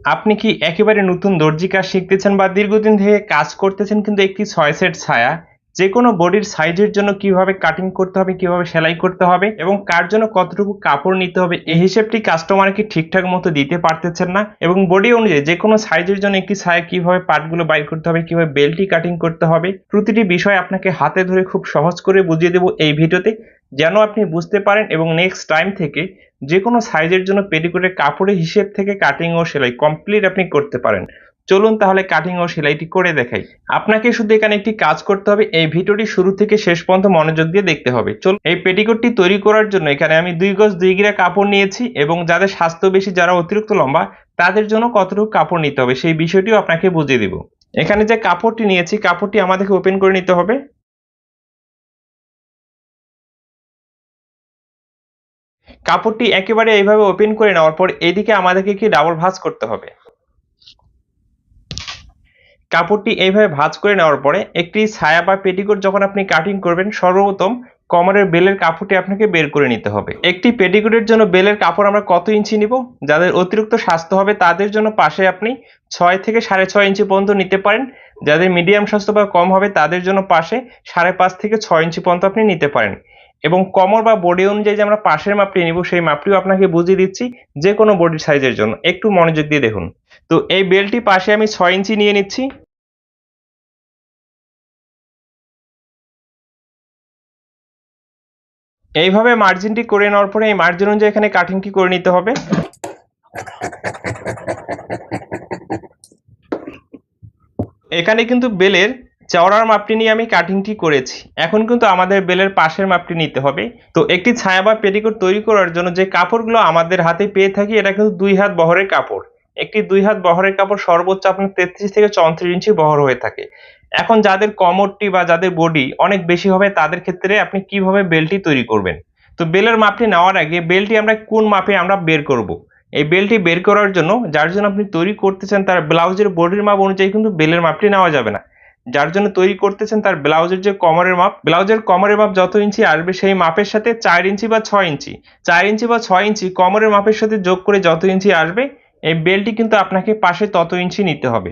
আপনি কি একেবারে নতুন দর্জি কাজ শিখতেছেন বা দীর্ঘদিন থেকে কাজ করতেছেন কিন্তু একটি ৬ সেট ছায়া যেকোনো বডির সাইজের জন্য কিভাবে কাটিং করতে হবে, কিভাবে সেলাই করতে হবে এবং কার জন্য কতটুকু কাপড় নিতে হবে এই হিসেবটি কাস্টমারকে ঠিকঠাক মতো দিতে পারতেছেন না এবং বডি অনুযায়ী যেকোনো সাইজের জন্য একটি ছায়া কিভাবে পার্টগুলো বাইর করতে হবে, কিভাবে বেল্টটি কাটিং করতে হবে প্রতিটি বিষয় আপনাকে হাতে ধরে খুব সহজ করে বুঝিয়ে দেব এই ভিডিওতে, যেন আপনি বুঝতে পারেন এবং নেক্সট টাইম থেকে যেকোনো সাইজের জন্য পেটিকোটের কাপড়ের হিসেব থেকে কাটিং ও সেলাই কমপ্লিট আপনি করতে পারেন। চলুন তাহলে কাটিং ও সেলাইটি করে দেখাই। আপনাকে শুধু এখানে একটি কাজ করতে হবে, এই ভিডিওটি শুরু থেকে শেষ পর্যন্ত মনোযোগ দিয়ে দেখতে হবে। চলুন, এই পেটিকোটটি তৈরি করার জন্য এখানে আমি 2 গজ 2 গিরা কাপড় নিয়েছি এবং যাদের স্বাস্থ্য বেশি, যারা অতিরিক্ত লম্বা, তাদের জন্য কতটুকু কাপড় নিতে হবে সেই বিষয়টিও আপনাকে বুঝিয়ে দেব। এখানে যে কাপড়টি নিয়েছি, কাপড়টি আমাদেরকে ওপেন করে নিতে হবে। কাপড়টি একেবারে এইভাবে ওপেন করে নেওয়ার পর এদিকে আমাদেরকে কি ডাবল ভাঁজ করতে হবে। কাপড়টি এইভাবে ভাঁজ করে নেওয়ার পরে একটি ছায়া বা পেটিকোট যখন আপনি কাটিং করবেন, সর্বপ্রথম কোমরের বেলের কাপড়টি আপনাকে বের করে নিতে হবে। একটি পেটিকোটের জন্য বেলের কাপড় আমরা কত ইঞ্চি নিব? যাদের অতিরিক্ত স্বাস্থ্য হবে তাদের জন্য পাশে আপনি 6 থেকে 6.5 ইঞ্চি পর্যন্ত নিতে পারেন। যাদের মিডিয়াম স্বাস্থ্য বা কম হবে তাদের জন্য পাশে 5.5 থেকে 6 ইঞ্চি পর্যন্ত আপনি নিতে পারেন। এবং কোমর বা বডি অনুযায়ী যে আমরা পাশের মাপটি নিব সেই মাপটিও আপনাকে বুঝিয়ে দিচ্ছি যে কোনো বডির সাইজের জন্য। একটু মনোযোগ দিয়ে দেখুন। তো এই বেলটি পাশে আমি 6 ইঞ্চি নিয়ে নিচ্ছি। এইভাবে মার্জিনটি করে নেওয়ার পরে এই মার্জিন অনুযায়ী এখানে কাটিংটি করে নিতে হবে। এখানে কিন্তু বেলের চওড়ার মাপটি নিয়ে আমি কাটিংটি করেছি। এখন কিন্তু আমাদের বেলের পাশের মাপটি নিতে হবে। তো একটি ছায়া বা পেটিকোট তৈরি করার জন্য যে কাপড়গুলো আমাদের হাতে পেয়ে থাকি, এটা কিন্তু 2 হাত বহরের কাপড়। একটি 2 হাত বহরের কাপড় সর্বোচ্চ আপনার 33 থেকে 34 ইঞ্চি বহর হয়ে থাকে। এখন যাদের কোমরটি বা যাদের বডি অনেক বেশি হবে তাদের ক্ষেত্রে আপনি কিভাবে বেলটি তৈরি করবেন। তো বেলের মাপটি নেওয়ার আগে বেলটি আমরা কোন মাপে আমরা বের করব। এই বেলটি বের করার জন্য যার জন্য আপনি তৈরি করতেছেন তার ব্লাউজের বডির মাপ অনুযায়ী কিন্তু বেলের মাপটি নেওয়া যাবে না। যার জন্য তৈরি করতেছেন তার ব্লাউজের যে কোমরের মাপ, ব্লাউজের কোমরের মাপ যত ইঞ্চি আসবে সেই মাপের সাথে 4 ইঞ্চি বা 6 ইঞ্চি 4 ইঞ্চি বা 6 ইঞ্চি কোমরের মাপের সাথে যোগ করে যত ইঞ্চি আসবে এই বেলটি কিন্তু আপনাকে পাশে তত ইঞ্চি নিতে হবে।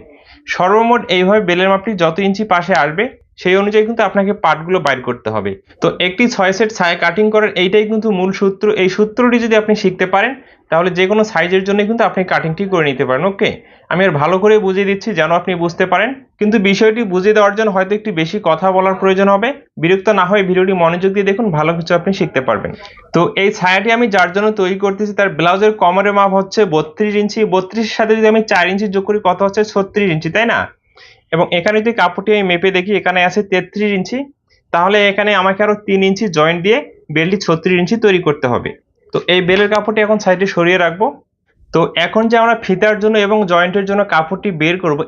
সর্বমোট এইভাবে বেলের মাপটি যত ইঞ্চি পাশে আসবে সেই অনুযায়ী কিন্তু আপনাকে পার্টগুলো বাইর করতে হবে। তো একটি 6 সেট ছায়া কাটিং করার এইটাই কিন্তু মূল সূত্র। এই সূত্রটি যদি আপনি শিখতে পারেন তাহলে যে কোনো সাইজের জন্য কিন্তু আপনি কাটিংটি করে নিতে পারেন। ওকে, আমি আর ভালো করে বুঝিয়ে দিচ্ছি যেন আপনি বুঝতে পারেন, কিন্তু বিষয়টি বুঝিয়ে দেওয়ার জন্য হয়তো একটু বেশি কথা বলার প্রয়োজন হবে। বিরক্ত না হয়ে ভিডিওটি মনোযোগ দিয়ে দেখুন, ভালো কিছু আপনি শিখতে পারবেন। তো এই ছায়াটি আমি যার জন্য তৈরি করতেছি তার ব্লাউজের কোমরের মাপ হচ্ছে 32 ইঞ্চি। 32 এর সাথে যদি আমি 4 ইঞ্চি যোগ করি কত হচ্ছে? 36 ইঞ্চি, তাই না? এবং এখানে যদি কাপড়টি আমি মেপে দেখি, এখানে আছে 33 ইঞ্চি, তাহলে এখানে আমাকে আরো 3 ইঞ্চি জয়েন্ট দিয়ে বেলটি 36 ইঞ্চি তৈরি করতে হবে। তো এই বেলের কাপড়টি এখন সাইডে সরিয়ে রাখবো। তো এখন যে আমরা ফিতার জন্য এবং জয়েন্টের জন্য কাপড়টি বের করব,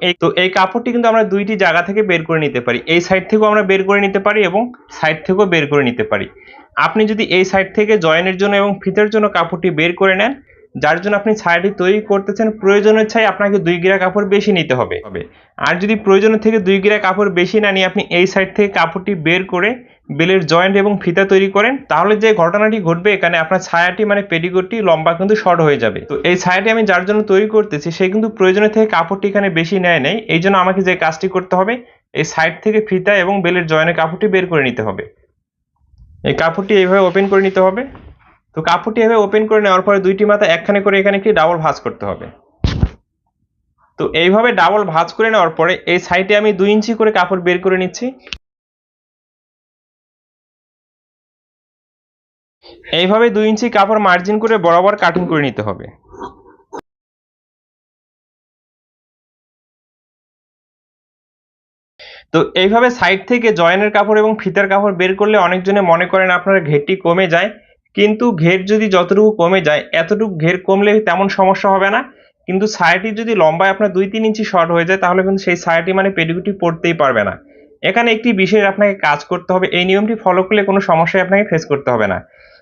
এই কাপড়টি কিন্তু আমরা দুইটি জায়গা থেকে বের করে নিতে পারি। এই সাইড থেকেও আমরা বের করে নিতে পারি এবং সাইড থেকেও বের করে নিতে পারি। আপনি যদি এই সাইড থেকে জয়েন্টের জন্য এবং ফিতার জন্য কাপড়টি বের করে নেন, যার জন্য আপনি ছায়াটি তৈরি করতেছেন, প্রয়োজনের চাই আপনাকে 2 গিরা কাপড় বেশি নিতে হবে। আর যদি প্রয়োজনের থেকে 2 গিরা কাপড় বেশি না নিয়ে আপনি এই সাইড থেকে কাপড়টি বের করে বেলের জয়েন্ট এবং ফিতা তৈরি করেন, তাহলে যে ঘটনাটি ঘটবে এখানে আপনার ছায়াটি মানে পেটিকোটটি লম্বা কিন্তু শর্ট হয়ে যাবে। তো এই ছায়াটি আমি যার জন্য তৈরি করতেছি সে কিন্তু প্রয়োজনের থেকে কাপড়টি এখানে বেশি নেয় নাই। এই জন্য আমাকে যে কাজটি করতে হবে, এই সাইড থেকে ফিতা এবং বেলের জয়েন্টের কাপড়টি বের করে নিতে হবে। এই কাপড়টি এইভাবে ওপেন করে নিতে হবে। তো কাপড়টি এভাবে ওপেন করে নেওয়ার পরে দুইটি মাথা একখানে করে এখানে একটি ডাবল ভাঁজ করতে হবে। তো এইভাবে ডাবল ভাঁজ করে নেওয়ার পরে এই সাইডে আমি 2 ইঞ্চি করে কাপড় বের করে নিচ্ছি। এইভাবে 2 ইঞ্চি কাপড় মার্জিন করে বরাবর কাটিং করে নিতে হবে। তো এইভাবে সাইড থেকে জয়েনের কাপড় এবং ফিতার কাপড় বের করলে অনেকজনে মনে করেন আপনার ঘেরটি কমে যায়, কিন্তু ঘের যদি যতটুকু কমে যায় এতটুকু ঘের কমলে তেমন সমস্যা হবে না। কিন্তু ছায়াটি যদি লম্বায় আপনার 2-3 ইঞ্চি শর্ট হয়ে যায় তাহলে কিন্তু সেই ছায়াটি মানে পেটিকোটটি পরতেই পারবে না। এখানে একটি বিষয় আপনাকে কাজ করতে হবে, এই নিয়মটি ফলো করলে কোনো সমস্যায় আপনাকে ফেস করতে হবে না।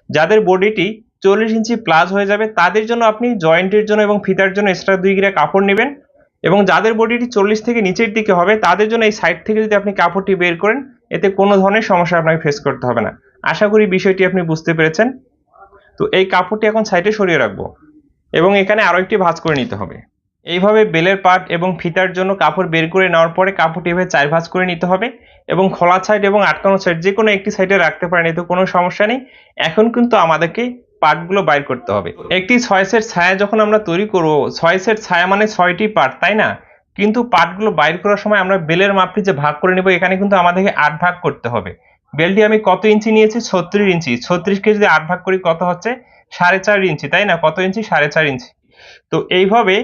যাদের বডিটি 40 ইঞ্চি প্লাস হয়ে যাবে তাদের জন্য আপনি জয়েন্টের জন্য এবং ফিতার জন্য এক্সট্রা 2 গিরা কাপড় নেবেন, এবং যাদের বডিটি 40 থেকে নিচের দিকে হবে তাদের জন্য এই সাইড থেকে যদি আপনি কাপড়টি বের করেন এতে কোনো ধরনের সমস্যা আপনাকে ফেস করতে হবে না। আশা করি বিষয়টি আপনি বুঝতে পেরেছেন। তো এই কাপড়টি এখন সাইডে সরিয়ে রাখবো এবং এখানে আরো একটি ভাঁজ করে নিতে হবে। এইভাবে বেলের পাট এবং ফিতার জন্য কাপড় বের করে নেওয়ার পরে কাপড়টি এভাবে 4 ভাঁজ করে নিতে হবে এবং খোলা সাইড এবং আটকানো সাইড যে কোনো একটি সাইডে রাখতে পারেন, এতে কোনো সমস্যা নেই। এখন কিন্তু আমাদেরকে পাটগুলো বাইর করতে হবে। একটি 6 সেট ছায়া যখন আমরা তৈরি করব, 6 সেট ছায়া মানে 6টি পাট, তাই না? কিন্তু পাটগুলো বাইর করার সময় আমরা বেলের মাপটি যে ভাগ করে নেব, এখানে কিন্তু আমাদেরকে 8 ভাগ করতে হবে। বেলটি আমি কত ইঞ্চি নিয়েছি? 36 ইঞ্চি। 36 কে যদি 8 ভাগ করি কত হচ্ছে? 4.5 ইঞ্চি, তাই না? কত ইঞ্চি? 4.5 ইঞ্চি। তো এইভাবে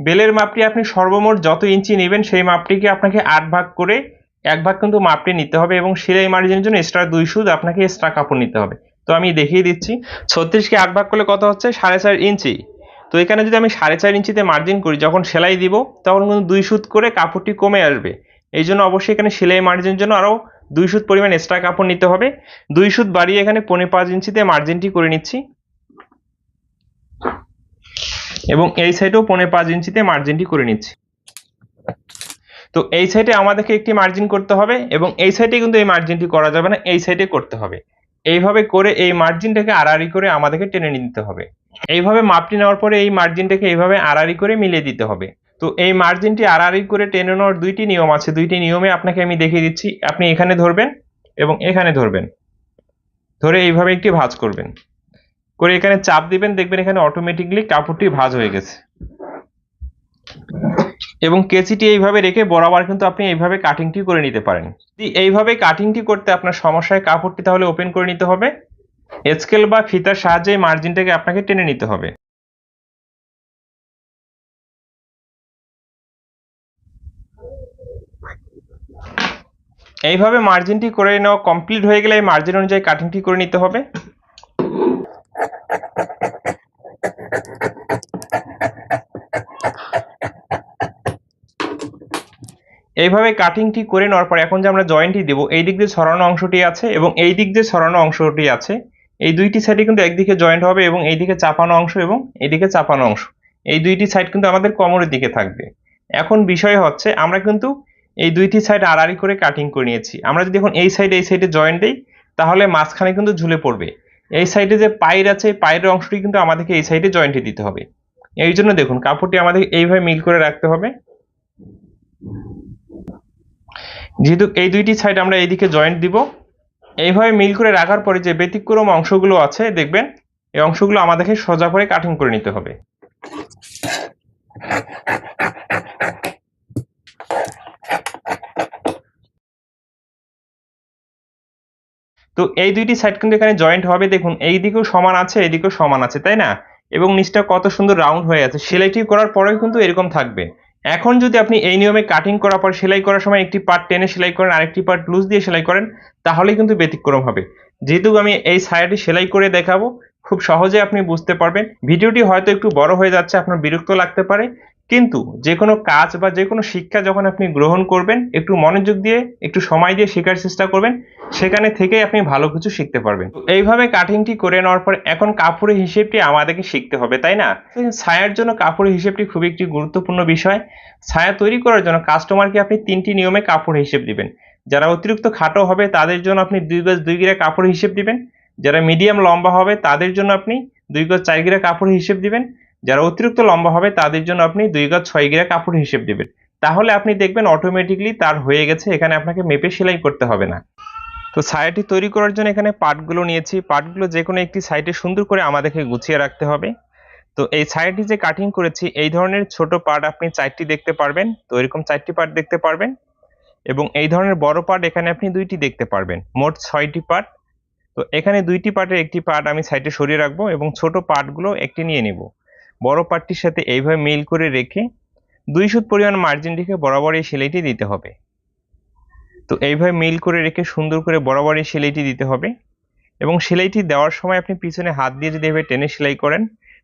বেলের মাপটি আপনি সর্বমোট যত ইঞ্চি নেবেন সেই মাপটিকে আপনাকে 8 ভাগ করে 1 ভাগ কিন্তু মাপটি নিতে হবে এবং সেলাই মার্জিনের জন্য এক্সট্রা 2 সুত আপনাকে এক্সট্রা কাপড় নিতে হবে। তো আমি দেখিয়ে দিচ্ছি। 36 কে 8 ভাগ করলে কত হচ্ছে? 4.5 ইঞ্চি। তো এখানে যদি আমি 4.5 ইঞ্চিতে মার্জিন করি, যখন সেলাই দিব তখন কিন্তু 2 সুত করে কাপড়টি কমে আসবে। এই জন্য অবশ্যই এখানে সেলাই মার্জিনের জন্য আরও 2 সুত পরিমাণ এক্সট্রা কাপড় নিতে হবে। 2 সুত বাড়িয়ে এখানে 5.5 ইঞ্চিতে মার্জিনটি করে নিচ্ছি এবং এই সাইডেও 5.5 ইঞ্চিতে মার্জিনটি করে নিচ্ছি। তো এই সাইডে আমাদেরকে একটি মার্জিন করতে হবে এবং এই সাইডে কিন্তু এই মার্জিনটি করা যাবে না, এই সাইডে করতে হবে। এইভাবে করে এই মার্জিনটাকে আড়াআড়ি করে আমাদেরকে টেনে নিতে হবে। এইভাবে মাপটি নেওয়ার পরে এই মার্জিনটাকে এইভাবে আড়াআড়ি করে মিলিয়ে দিতে হবে। তো এই মার্জিনটি আড়াআড়ি করে টেনে নেওয়ার 2টি নিয়ম আছে। 2টি নিয়মে আপনাকে আমি দেখিয়ে দিচ্ছি। আপনি এখানে ধরবেন এবং এখানে ধরবেন, ধরে এইভাবে একটি ভাঁজ করবেন, করে এখানে চাপ দিবেন, দেখবেন এখানে অটোমেটিকলি কাপড়টি ভাঁজ হয়ে গেছে। এবং কেচিটি এইভাবে রেখে বরাবর কিন্তু আপনি এইভাবে কাটিংটি করে নিতে পারেন। যদি এইভাবে কাটিংটি করতে আপনার সমস্যা হয়, কাপড়টি তাহলে ওপেন করে নিতে হবে। স্কেল বা ফিতার সাহায্যে মার্জিনটাকে আপনাকে টেনে নিতে হবে। এইভাবে মার্জিনটি করে নেওয়া কমপ্লিট হয়ে গেলে এই মার্জিন অনুযায়ী কাটিংটি করে নিতে হবে। এইভাবে কাটিংটি করে নেওয়ার পর এখন যে আমরা জয়েন্টটি দেব, এই দিক দিয়ে ছড়ানো অংশটি আছে এবং এই দিক দিয়ে ছড়ানো অংশটি আছে। এই দুইটি সাইডে কিন্তু একদিকে জয়েন্ট হবে এবং এইদিকে চাপানো অংশ এবং এইদিকে চাপানো অংশ, এই দুইটি সাইড কিন্তু আমাদের কোমরের দিকে থাকবে। এখন বিষয় হচ্ছে আমরা কিন্তু এই দুইটি সাইড আড়াআড়ি করে কাটিং করে নিয়েছি। আমরা যদি এখন এই সাইডে জয়েন্ট দিই তাহলে মাঝখানে কিন্তু ঝুলে পড়বে। এই সাইডে যে পায়ের আছে, এই পায়ের অংশটি কিন্তু আমাদেরকে এই সাইডে জয়েন্টে দিতে হবে। এই জন্য দেখুন কাপড়টি আমাদের এইভাবে মিল করে রাখতে হবে। যেহেতু এই দুইটি সাইড আমরা এইদিকে জয়েন্ট দিব, এইভাবে মিল করে রাখার পরে যে ব্যতিক্রম অংশগুলো আছে দেখবেন এই অংশগুলো আমাদেরকে সোজা করে কাটিং করে নিতে হবে। তো এই দুইটি সাইড কিন্তু এখানে জয়েন্ট হবে। দেখুন এই দিকেও সমান আছে, এই দিকেও সমান আছে, তাই না? এবং নিচটা কত সুন্দর রাউন্ড হয়ে আছে। সেলাইটি করার পরেও কিন্তু এরকম থাকবে। এখন যদি আপনি এই নিয়মে কাটিং করার পর সেলাই করার সময় একটি পার্ট টেনে সেলাই করেন, আরেকটি পার্ট লুজ দিয়ে সেলাই করেন, তাহলেই কিন্তু ব্যতিক্রম হবে। যেহেতু আমি এই সাইডে সেলাই করে দেখাবো, খুব সহজে আপনি বুঝতে পারবেন। ভিডিওটি হয়তো একটু বড় হয়ে যাচ্ছে, আপনার বিরক্ত লাগতে পারে, কিন্তু যে কোনো কাজ বা যে কোনো শিক্ষা যখন আপনি গ্রহণ করবেন, একটু মনোযোগ দিয়ে একটু সময় দিয়ে শেখার চেষ্টা করবেন, সেখানে থেকেই আপনি ভালো কিছু শিখতে পারবেন। তো এইভাবে কাটিংটি করে নেওয়ার পর এখন কাপড়ের হিসেবটি আমাদেরকে শিখতে হবে, তাই না? ছায়ার জন্য কাপড়ের হিসেবটি খুবই একটি গুরুত্বপূর্ণ বিষয়। ছায়া তৈরি করার জন্য কাস্টমারকে আপনি 3টি নিয়মে কাপড় হিসেব দিবেন। যারা অতিরিক্ত খাটো হবে তাদের জন্য আপনি 2 গজ 2 গিরা কাপড় হিসেব দিবেন। যারা মিডিয়াম লম্বা হবে তাদের জন্য আপনি 2 গজ 4 গিরা কাপড় হিসেব দিবেন। যারা অতিরিক্ত লম্বা হবে তাদের জন্য আপনি 2 গজ 6 গিরা কাপড় হিসেব দিবেন। তাহলে আপনি দেখবেন অটোমেটিকলি তার হয়ে গেছে, এখানে আপনাকে মেপে সেলাই করতে হবে না। তো ছায়াটি তৈরি করার জন্য এখানে পার্টগুলো নিয়েছি। পার্টগুলো যে কোনো একটি সাইডে সুন্দর করে আমাদেরকে গুছিয়ে রাখতে হবে। তো এই ছায়াটি যে কাটিং করেছি এই ধরনের ছোট পার্ট আপনি 4টি দেখতে পারবেন। তো এরকম 4টি পার্ট দেখতে পারবেন এবং এই ধরনের বড় পার্ট এখানে আপনি 2টি দেখতে পারবেন। মোট 6টি পার্ট। তো এখানে 2টি পার্টের একটি পার্ট আমি সাইডে সরিয়ে রাখবো এবং ছোট পার্টগুলো একটি নিয়ে নিব। বড় পার্টটির সাথে এইভাবে মিল করে রেখে 2 সুত পরিমাণ মার্জিন রেখে বরাবর এই সেলাইটি দিতে হবে। তো এইভাবে মিল করে রেখে সুন্দর করে বরাবর এই সেলাইটি দিতে হবে এবং সেলাইটি দেওয়ার সময় আপনি পিছনে হাত দিয়ে যদি এভাবে টেনে সেলাই করেন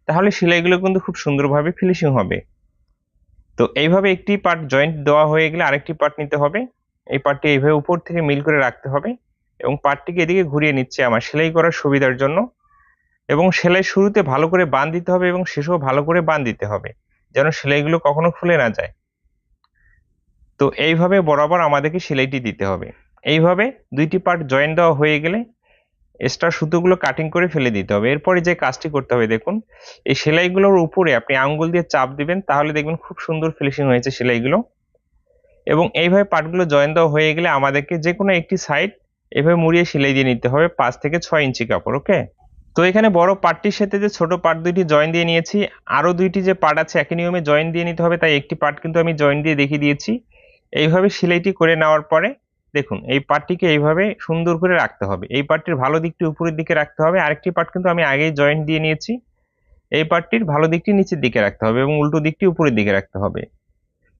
তাহলে সেলাইগুলো কিন্তু খুব সুন্দরভাবে ফিনিশিং হবে। তো এইভাবে একটি পার্ট জয়েন্ট দেওয়া হয়ে গেলে আরেকটি পার্ট নিতে হবে। এই পার্টটি এইভাবে উপর থেকে মিল করে রাখতে হবে এবং পার্টটিকে এদিকে ঘুরিয়ে নিচ্ছে আমার সেলাই করার সুবিধার জন্য। এবং সেলাই শুরুতে ভালো করে বাঁধ দিতে হবে এবং শেষেও ভালো করে বাঁধ দিতে হবে যেন সেলাইগুলো কখনো খুলে না যায়। তো এইভাবে বরাবর আমাদেরকে সেলাইটি দিতে হবে। এইভাবে 2টি পার্ট জয়েন্ট দেওয়া হয়ে গেলে এক্সট্রা সুতোগুলো কাটিং করে ফেলে দিতে হবে। এরপরে যে কাজটি করতে হবে দেখুন, এই সেলাইগুলোর উপরে আপনি আঙ্গুল দিয়ে চাপ দিবেন, তাহলে দেখবেন খুব সুন্দর ফিনিশিং হয়েছে সেলাইগুলো। এবং এইভাবে পার্টগুলো জয়েন দেওয়া হয়ে গেলে আমাদেরকে যে কোনো একটি সাইড এভাবে মুড়িয়ে সেলাই দিয়ে নিতে হবে 5 থেকে 6 ইঞ্চি কাপড়। ওকে, তো এখানে বড় পার্টটির সাথে যে ছোট পার্ট দুইটি জয়েন দিয়ে নিয়েছি, আরো দুইটি যে পার্ট আছে একই নিয়মে জয়েন দিয়ে নিতে হবে, তাই একটি পার্ট কিন্তু আমি জয়েন দিয়ে দেখিয়ে দিয়েছি। এইভাবে সেলাইটি করে নেওয়ার পরে দেখুন এই পার্টটিকে এইভাবে সুন্দর করে রাখতে হবে। এই পার্টটির ভালো দিকটি উপরের দিকে রাখতে হবে, আরেকটি পার্ট কিন্তু আমি আগেই জয়েন্ট দিয়ে নিয়েছি। এই পার্টটির ভালো দিকটি নিচের দিকে রাখতে হবে এবং উল্টো দিকটি উপরের দিকে রাখতে হবে।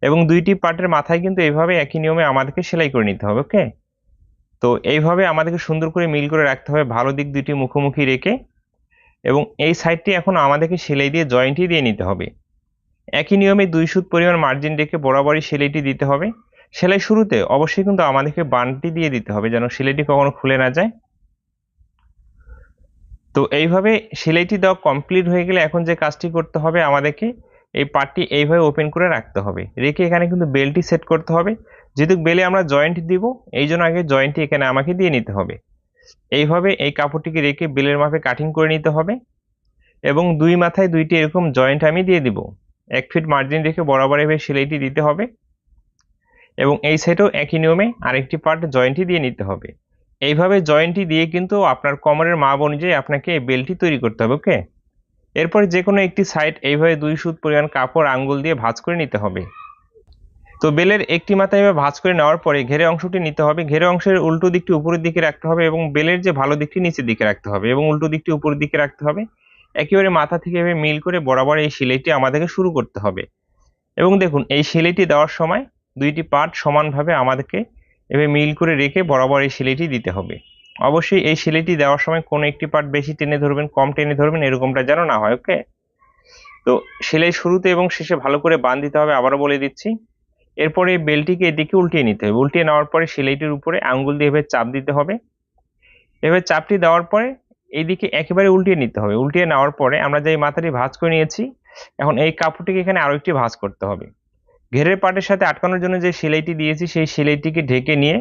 এবং দুইটি পার্টের মাথায় কিন্তু এইভাবে একই নিয়মে আমাদেরকে সেলাই করে নিতে হবে। ওকে, তো এইভাবে আমাদেরকে সুন্দর করে মিল করে রাখতে হবে, ভালো দিক দুইটি মুখোমুখি রেখে। এবং এই সাইডটি এখন আমাদেরকে সেলাই দিয়ে জয়েন্টই দিয়ে নিতে হবে। একই নিয়মে 2 সুত পরিমাণ মার্জিন রেখে বরাবরই সেলাইটি দিতে হবে। সেলাই শুরুতে অবশ্যই কিন্তু আমাদেরকে বানটি দিয়ে দিতে হবে যেন সেলাইটি কখনো খুলে না যায়। তো এইভাবে সেলাইটি দেওয়া কমপ্লিট হয়ে গেলে এখন যে কাজটি করতে হবে আমাদেরকে এই পার্টটি এইভাবে ওপেন করে রাখতে হবে, রেখে এখানে কিন্তু বেলটি সেট করতে হবে। যেহেতু বেলে আমরা জয়েন্ট দিব, এই জন্য আগে জয়েন্টটি এখানে আমাকে দিয়ে নিতে হবে। এইভাবে এই কাপড়টিকে রেখে বেলের মাপে কাটিং করে নিতে হবে এবং দুই মাথায় দুইটি এরকম জয়েন্ট আমি দিয়ে দিব। 1 ফিট মার্জিন রেখে বরাবর এভাবে সেলাইটি দিতে হবে এবং এই সাইডেও একই নিয়মে আরেকটি পার্ট জয়েন্টই দিয়ে নিতে হবে। এইভাবে জয়েন্টটি দিয়ে কিন্তু আপনার কোমরের মাপ অনুযায়ী আপনাকে এই বেল্টটি তৈরি করতে হবে। ওকে, এরপরে যে কোনো একটি সাইড এইভাবে 2 সুত পরিমাণ কাপড় আঙ্গুল দিয়ে ভাঁজ করে নিতে হবে। তো বেলের একটি মাথা এভাবে ভাঁজ করে নেওয়ার পরে ঘেরে অংশটি নিতে হবে। ঘেরে অংশের উল্টো দিকটি উপরের দিকে রাখতে হবে এবং বেলের যে ভালো দিকটি নিচের দিকে রাখতে হবে এবং উল্টো দিকটি উপরের দিকে রাখতে হবে। একেবারে মাথা থেকে এভাবে মিল করে বরাবর এই সেলাইটি আমাদেরকে শুরু করতে হবে। এবং দেখুন এই সেলাইটি দেওয়ার সময় দুইটি পার্ট সমানভাবে আমাদেরকে এভাবে মিল করে রেখে বরাবর এই সেলাইটি দিতে হবে। অবশ্যই এই সেলাইটি দেওয়ার সময় কোনো একটি পার্ট বেশি টেনে ধরবেন, কম টেনে ধরবেন, এরকমটা যেন না হয়। ওকে, তো সেলাই শুরুতে এবং শেষে ভালো করে বাঁধ দিতে হবে, আবারও বলে দিচ্ছি। এরপরে এই বেলটিকে এদিকে উল্টিয়ে নিতে হবে। উল্টিয়ে নেওয়ার পরে সেলাইটির উপরে আঙ্গুল দিয়ে এভাবে চাপ দিতে হবে। এভাবে চাপটি দেওয়ার পরে এইদিকে একেবারে উল্টিয়ে নিতে হবে। উল্টিয়ে নেওয়ার পরে আমরা যে মাথাটি ভাঁজ করে নিয়েছি, এখন এই কাপড়টিকে এখানে আরো একটি ভাঁজ করতে হবে। ঘেরের পার্টের সাথে আটকানোর জন্য যে সেলাইটি দিয়েছি সেই সেলাইটিকে ঢেকে নিয়ে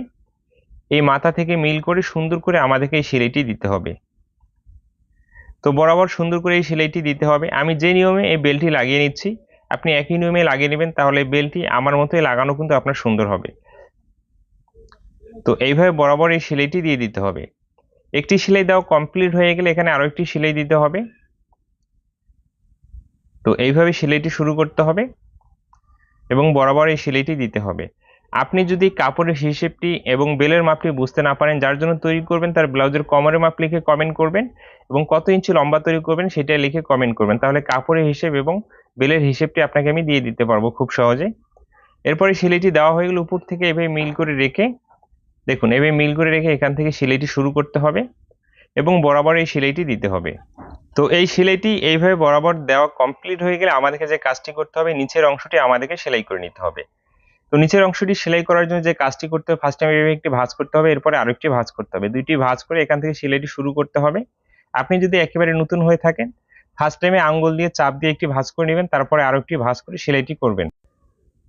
এই মাথা থেকে মিল করে সুন্দর করে আমাদেরকে এই সেলাইটি দিতে হবে। তো বরাবর সুন্দর করে এই সেলাইটি দিতে হবে। আমি যে নিয়মে এই বেল্টটি লাগিয়ে নিচ্ছি আপনি একই নিয়মে লাগিয়ে নেবেন, তাহলে বেল্টটি আমার মতোই লাগানো কিন্তু আপনার সুন্দর হবে। তো এইভাবে বরাবর এই সেলাইটি দিয়ে দিতে হবে। একটি সেলাই দেওয়া কমপ্লিট হয়ে গেলে এখানে আরো একটি সেলাই দিতে হবে। তো এইভাবে সেলাইটি শুরু করতে হবে এবং বরাবর এই সেলাইটি দিতে হবে। আপনি যদি কাপড়ের হিসেবটি এবং বেলের মাপটি বুঝতে না পারেন, যার জন্য তৈরি করবেন তার ব্লাউজের কোমরের মাপ লিখে কমেন্ট করবেন এবং কত ইঞ্চি লম্বা তৈরি করবেন সেটা লিখে কমেন্ট করবেন, তাহলে কাপড়ের হিসেব এবং বেলের হিসেবটি আপনাকে আমি দিয়ে দিতে পারবো খুব সহজে। এরপরে সেলাইটি দেওয়া হয়ে গেলে উপর থেকে এভাবে মিল করে রেখে দেখুন এভাবে মিল করে রেখে এখান থেকে সেলাইটি শুরু করতে হবে এবং বরাবর এই সেলাইটি দিতে হবে। তো এই সেলাইটি এইভাবে বরাবর দেওয়া কমপ্লিট হয়ে গেলে আমাদেরকে যে কাজটি করতে হবে নিচের অংশটি আমাদেরকে সেলাই করে নিতে হবে। তো নিচের অংশটি সেলাই করার জন্য যে কাজটি করতে হবে ফার্স্ট টাইম এভাবে একটি ভাঁজ করতে হবে, এরপরে আরেকটি ভাঁজ করতে হবে, দুইটি ভাঁজ করে এখান থেকে সেলাইটি শুরু করতে হবে। আপনি যদি একেবারে নতুন হয়ে থাকেন ফার্স্ট টাইমে আঙ্গুল দিয়ে চাপ দিয়ে একটি ভাঁজ করে নেবেন, তারপরে আরো একটি ভাঁজ করে সেলাইটি করবেন।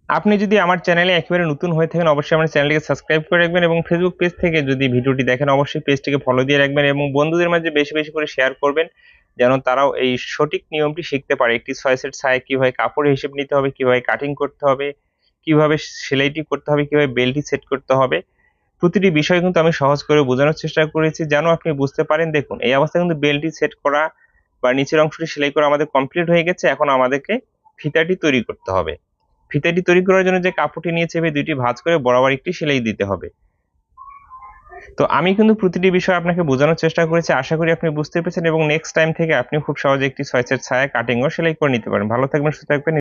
আপনি যদি আমার চ্যানেলে একেবারে নতুন হয়ে থাকেন অবশ্যই আমার চ্যানেলটিকে সাবস্ক্রাইব করে রাখবেন এবং ফেসবুক পেজ থেকে যদি ভিডিওটি দেখেন অবশ্যই পেজটিকে ফলো দিয়ে রাখবেন এবং বন্ধুদের মাঝে বেশি বেশি করে শেয়ার করবেন যেন তারাও এই সঠিক নিয়মটি শিখতে পারে। একটি 6 সেট ছায়া কিভাবে কাপড়ের হিসেব নিতে হবে, কিভাবে কাটিং করতে হবে, কিভাবে সেলাইটি করতে হবে, কিভাবে বেল্টটি সেট করতে হবে, প্রতিটি বিষয় কিন্তু আমি সহজ করে বোঝানোর চেষ্টা করেছি যেন আপনি বুঝতে পারেন। দেখুন এই অবস্থায় কিন্তু বেল্টটি সেট করা বা নিচের অংশটি সেলাই করা আমাদের কমপ্লিট হয়ে গেছে। এখন আমাদেরকে ফিতাটি তৈরি করতে হবে। ফিতাটি তৈরি করার জন্য যে কাপড়টি নিয়েছে এভাবে দুইটি ভাঁজ করে বরাবর একটি সেলাই দিতে হবে। তো আমি কিন্তু প্রতিটি বিষয় আপনাকে বোঝানোর চেষ্টা করেছি, আশা করি আপনি বুঝতে পেরেছেন এবং নেক্সট টাইম থেকে আপনি খুব সহজে একটি 6 সেট ছায়া কাটিং ও সেলাই করে নিতে পারেন। ভালো থাকবেন, সুস্থ থাকবেন।